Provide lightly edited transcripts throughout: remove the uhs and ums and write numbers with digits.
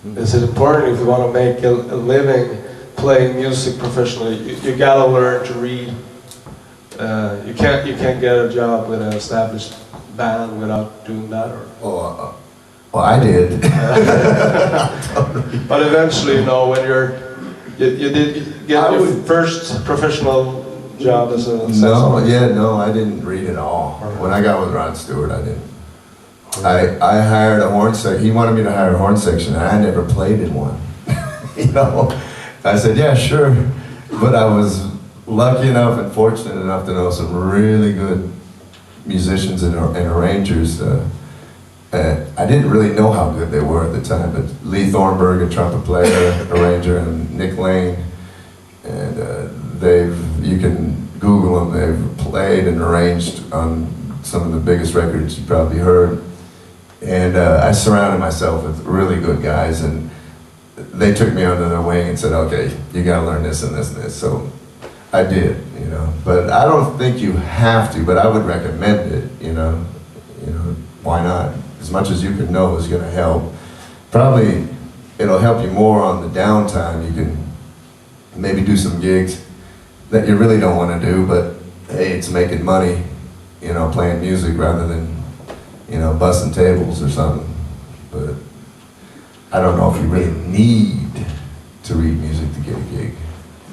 Is it important if you want to make a living playing music professionally? You gotta learn to read. You can't get a job with an established band without doing that. Or well, I did. But eventually, you know, when you did get your first professional job as a no, I didn't read at all. When I got with Rod Stewart, I didn't. I hired a horn section. He wanted me to hire a horn section, and I never played in one. You know, I said, yeah, sure. But I was lucky enough and fortunate enough to know some really good musicians and arrangers. I didn't really know how good they were at the time, but Lee Thornburg, a trumpet player, arranger, and Nick Lane, and you can Google them. They've played and arranged on some of the biggest records you probably heard. And I surrounded myself with really good guys, and they took me under their wing and said, okay, you gotta learn this and this and this. So I did, you know. But I don't think you have to, but I would recommend it, you know. Why not? As much as you can know is gonna help. Probably it'll help you more on the downtime. You can maybe do some gigs that you really don't wanna do, but hey, it's making money, you know, playing music rather than, you know, bussing tables or something. But I don't know if you really need to read music to get a gig.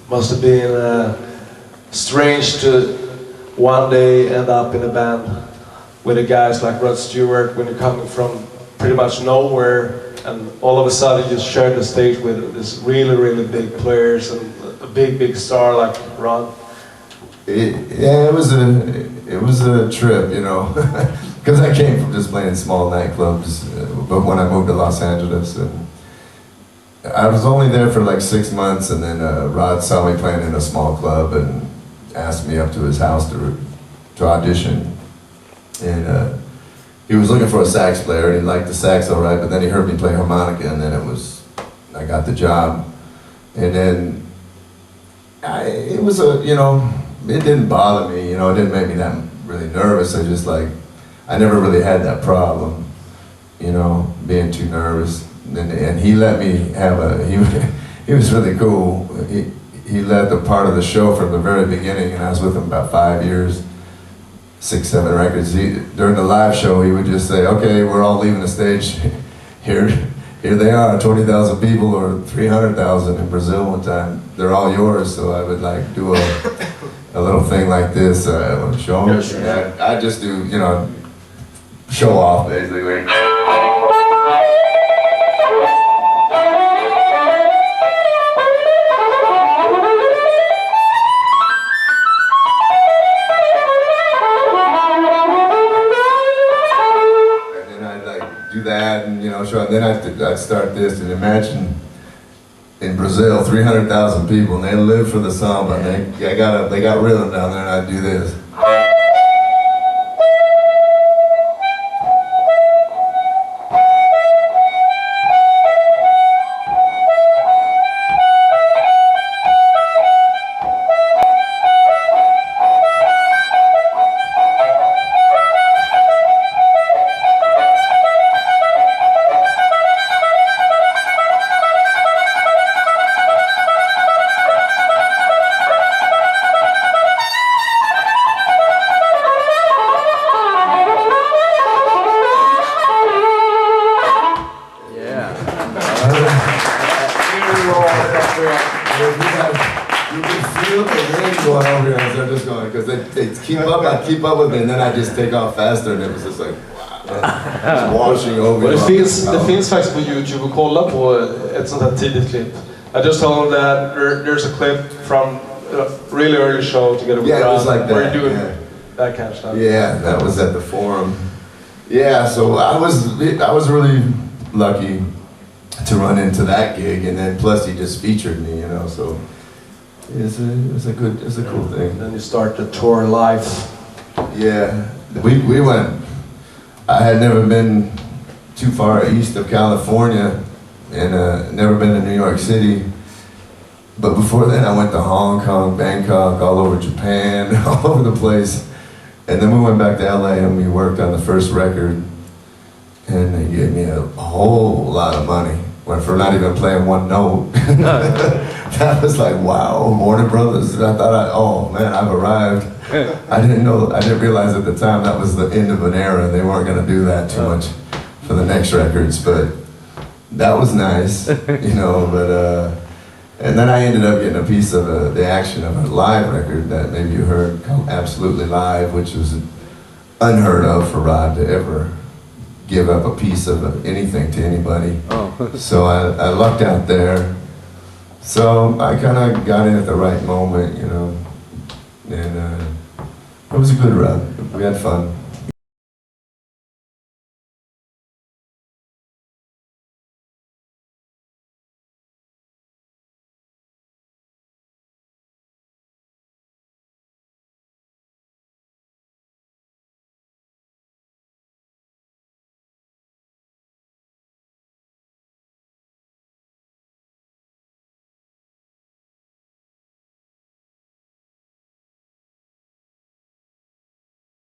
Must have been strange to one day end up in a band with the guys like Rod Stewart when you're coming from pretty much nowhere, and all of a sudden you share the stage with this really big players and a big star like Rod. Yeah, it was a trip, you know, because I came from just playing small nightclubs. But when I moved to Los Angeles, and I was only there for like 6 months, and then Rod saw me playing in a small club and asked me up to his house to audition. And he was looking for a sax player, and he liked the sax all right, but then he heard me play harmonica, and then I got the job. And then it was you know, it didn't bother me, you know, it didn't make me that really nervous. I never really had that problem, you know, being too nervous. And he let me have he was really cool. He led the part of the show from the very beginning, and I was with him about 5 years, 6, 7 records. During the live show, he would just say, okay, we're all leaving the stage. Here they are, 20,000 people, or 300,000 in Brazil one time. They're all yours. So I would like do a little thing like this, show them. Yes, I just do, you know, show off basically. That, and you know, show, and then I'd start this, and imagine in Brazil 300,000 people, and they live for the samba, and they got rhythm down there, and I'd do this. You can feel the wind going over here as I'm just going, because they keep up with me, and then I just take off faster, and it was just like, wow, just washing over. Det finns faktiskt på YouTube att kolla på ett sånt här tidigt klipp. I just told him that there's a clip from a really early show together with Rod, like where you're doing that kind of stuff. Yeah, that was at the Forum. Yeah, so I was really lucky to run into that gig, and then plus he just featured me, you know. So it's a cool thing. And then you start the tour live. Yeah, we went. I had never been too far east of California, and never been to New York City. But before then, I went to Hong Kong, Bangkok, all over Japan, all over the place. And then we went back to LA, and we worked on the first record. And they gave me a whole lot of money. When for not even playing one note. That was like, wow, Warner Brothers. I thought, oh man, I've arrived. I didn't realize at the time that was the end of an era. They weren't going to do that too much for the next records, but that was nice, you know, but, and then I ended up getting a piece of the action of a live record that maybe you heard called Absolutely Live, which was unheard of for Rod to ever give up a piece of anything to anybody. Oh. So I lucked out there. So I kind of got in at the right moment, you know, and it was a good run. We had fun.